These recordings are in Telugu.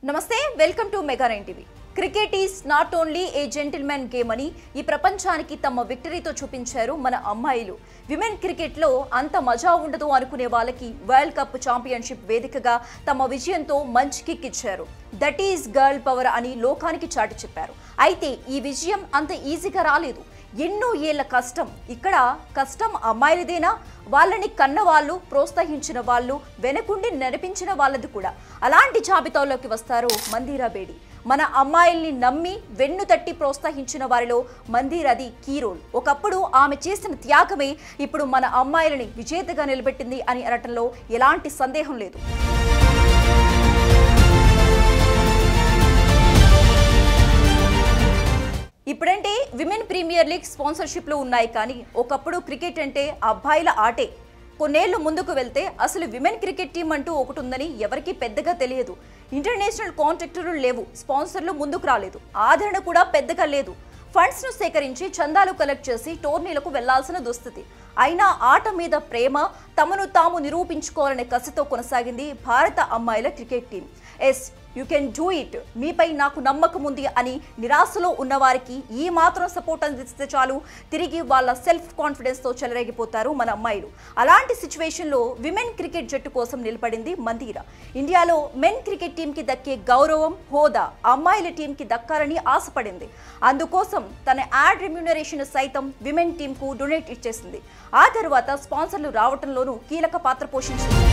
నమస్తే welcome to Mega 9 TV. Cricket is not only a gentlemen game అని ఈ ప్రపంచానికి తమ విక్టరీతో చూపించారు మన అమ్మాయిలు. విమెన్ క్రికెట్లో అంత మజా ఉండదు అనుకునే వాళ్ళకి వరల్డ్ కప్ ఛాంపియన్షిప్ వేదికగా తమ విజయంతో మంచి కిక్ ఇచ్చారు. దట్ ఈస్ గర్ల్ పవర్ అని లోకానికి చాటి చెప్పారు. అయితే ఈ విజయం అంత ఈజీగా రాలేదు. ఎన్నో ఏళ్ల కష్టం. ఇక్కడ కష్టం అమ్మాయిలదేనా? వాళ్ళని కన్న వాళ్ళు, ప్రోత్సహించిన వాళ్ళు, వెనకుండి నడిపించిన వాళ్ళది కూడా. అలాంటి జాబితాలోకి వస్తారు మందీరా బేడి. మన అమ్మాయిల్ని నమ్మి వెన్ను తట్టి ప్రోత్సహించిన వారిలో మందీరాది కీ రోల్. ఒకప్పుడు ఆమె చేసిన త్యాగమే ఇప్పుడు మన అమ్మాయిలని విజేతగా నిలబెట్టింది అని అనటంలో ఎలాంటి సందేహం లేదు. ఇప్పుడంటే విమెన్ ప్రీమియర్ లీగ్ స్పాన్సర్షిప్లు ఉన్నాయి, కానీ ఒకప్పుడు క్రికెట్ అంటే అబ్బాయిల ఆటే. కొన్నేళ్లు ముందుకు వెళ్తే అసలు విమెన్ క్రికెట్ టీం అంటూ ఒకటి ఉందని ఎవరికీ పెద్దగా తెలియదు. ఇంటర్నేషనల్ కాంట్రాక్టులు లేవు, స్పాన్సర్లు ముందుకు రాలేదు, ఆదరణ కూడా పెద్దగా లేదు. ఫండ్స్ను సేకరించి చందాలు కలెక్ట్ చేసి టోర్నీలకు వెళ్లాల్సిన దుస్థితి. అయినా ఆట మీద ప్రేమ, తమను తాము నిరూపించుకోవాలనే కసితో కొనసాగింది భారత అమ్మాయిల cricket team. Yes, you can do it, మీపై నాకు నమ్మకం ఉంది అని నిరాశలో ఉన్నవారికి ఈ మాత్రం సపోర్ట్ అందిస్తే చాలు, తిరిగి వాళ్ళ సెల్ఫ్ కాన్ఫిడెన్స్తో చెలరేగిపోతారు మన అమ్మాయిలు. అలాంటి సిచ్యువేషన్లో విమెన్ క్రికెట్ జట్టు కోసం నిలబడింది మందీరా. ఇండియాలో మెన్ క్రికెట్ టీంకి దక్కే గౌరవం, హోదా అమ్మాయిల టీంకి దక్కాలని ఆశపడింది. అందుకోసం తన యాడ్ రెమ్యూనరేషన్ సైతం విమెన్ టీంకు డొనేట్ ఇచ్చేసింది. ఆ తర్వాత స్పాన్సర్లు రావటంలోనూ కీలక పాత్ర పోషించింది.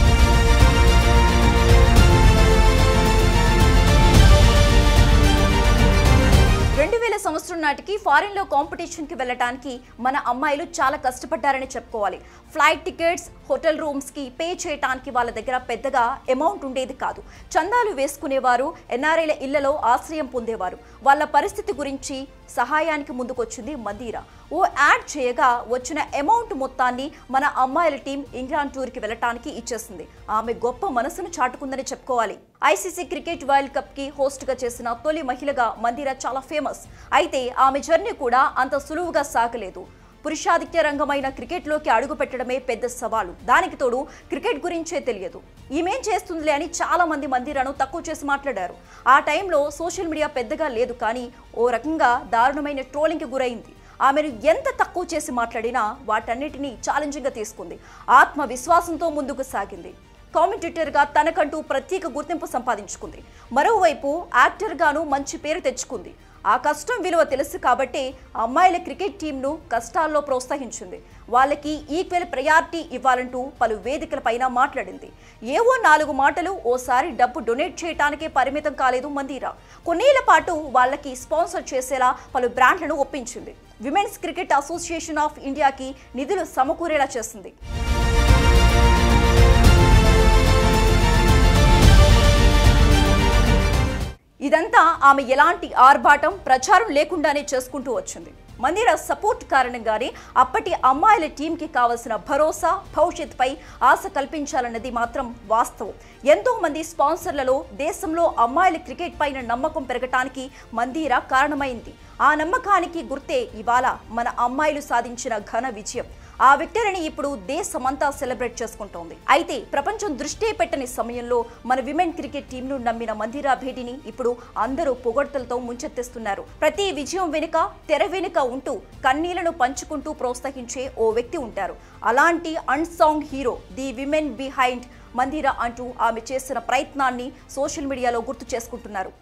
2000 సంవత్సరం నాటికి ఫారిన్ లో కాంపిటీషన్ కి వెళ్ళడానికి మన అమ్మాయిలు చాలా కష్టపడ్డారని చెప్పుకోవాలి. ఫ్లైట్ టికెట్స్, హోటల్ రూమ్స్ కి పే చేయడానికి వాళ్ళ దగ్గర పెద్దగా అమౌంట్ ఉండేది కాదు. చందాలు వేసుకునేవారు, ఎన్ఆర్ఐల ఇళ్లలో ఆశ్రయం పొందేవారు. వాళ్ళ పరిస్థితి గురించి సహాయానికి ముందుకొచ్చింది మందీరా. ఓ యాడ్ చేయగా వచ్చిన అమౌంట్ మొత్తాన్ని మన అమ్మాయిల టీం ఇంగ్లాండ్ టూర్కి వెళ్ళటానికి ఇచ్చేసింది. ఆమె గొప్ప మనసును చాటుకుందని చెప్పుకోవాలి. ఐసీసీ క్రికెట్ వరల్డ్ కప్ కి హోస్ట్ గా చేసిన తొలి మహిళగా మందీరా చాలా ఫేమస్. అయితే ఆమె జర్నీ కూడా అంత సులువుగా సాగలేదు. పురుషాధిక్య రంగమైన క్రికెట్లోకి అడుగు పెట్టడమే పెద్ద సవాలు. దానికి తోడు క్రికెట్ గురించే తెలియదు. ఈమెం చేస్తుందిలే అని చాలా మంది మందీరాను తక్కువ చేసి మాట్లాడారు. ఆ టైంలో సోషల్ మీడియా పెద్దగా లేదు, కానీ ఓ రకంగా దారుణమైన ట్రోలింగ్కి గురైంది. ఆమెను ఎంత తక్కువ చేసి మాట్లాడినా వాటన్నిటినీ ఛాలెంజింగ్గా తీసుకుంది. ఆత్మవిశ్వాసంతో ముందుకు సాగింది. కామెంటేటర్గా తనకంటూ ప్రత్యేక గుర్తింపు సంపాదించుకుంది. మరోవైపు యాక్టర్గాను మంచి పేరు తెచ్చుకుంది. ఆ కష్టం విలువ తెలుసు కాబట్టే అమ్మాయిల క్రికెట్ టీంను కష్టాల్లో ప్రోత్సహించింది. వాళ్ళకి ఈక్వల్ ప్రయారిటీ ఇవ్వాలంటూ పలు వేదికలపైన మాట్లాడింది. ఏవో 4 మాటలు, ఓసారి డబ్బు డొనేట్ చేయడానికే పరిమితం కాలేదు మందీరా. కొన్నేళ్ల పాటు వాళ్ళకి స్పాన్సర్ చేసేలా పలు బ్రాండ్లను ఒప్పించింది. విమెన్స్ క్రికెట్ అసోసియేషన్ ఆఫ్ ఇండియాకి నిధులు సమకూరేలా చేసింది. ఇదంతా ఆమె ఎలాంటి ఆర్భాటం, ప్రచారం లేకుండానే చేసుకుంటూ వచ్చింది. మందీరా సపోర్ట్ కారణంగానే అప్పటి అమ్మాయిల టీంకి కావలసిన భరోసా, భవిష్యత్తుపై ఆశ కల్పించాలన్నది మాత్రం వాస్తవం. ఎంతో మంది స్పాన్సర్లలో దేశంలో అమ్మాయిల క్రికెట్ పైన నమ్మకం పెరగటానికి మందీరా కారణమైంది. ఆ నమ్మకానికి గుర్తే ఇవాళ మన అమ్మాయిలు సాధించిన ఘన విజయం. ఆ విక్టరీని ఇప్పుడు దేశమంతా సెలబ్రేట్ చేసుకుంటోంది. అయితే ప్రపంచం దృష్టి పెట్టని సమయంలో మన విమెన్ క్రికెట్ టీంను నమ్మిన మందీరా బేడిని ఇప్పుడు అందరూ పొగడ్తలతో ముంచెత్తిస్తున్నారు. ప్రతి విజయం వెనుక, తెర వెనుక ఉంటూ కన్నీళ్లను పంచుకుంటూ ప్రోత్సహించే ఓ వ్యక్తి ఉంటారు. అలాంటి అన్సాంగ్ హీరో, ది విమెన్ బిహైండ్ మందీరా అంటూ ఆమె చేసిన ప్రయత్నాన్ని సోషల్ మీడియాలో గుర్తు చేసుకుంటున్నారు.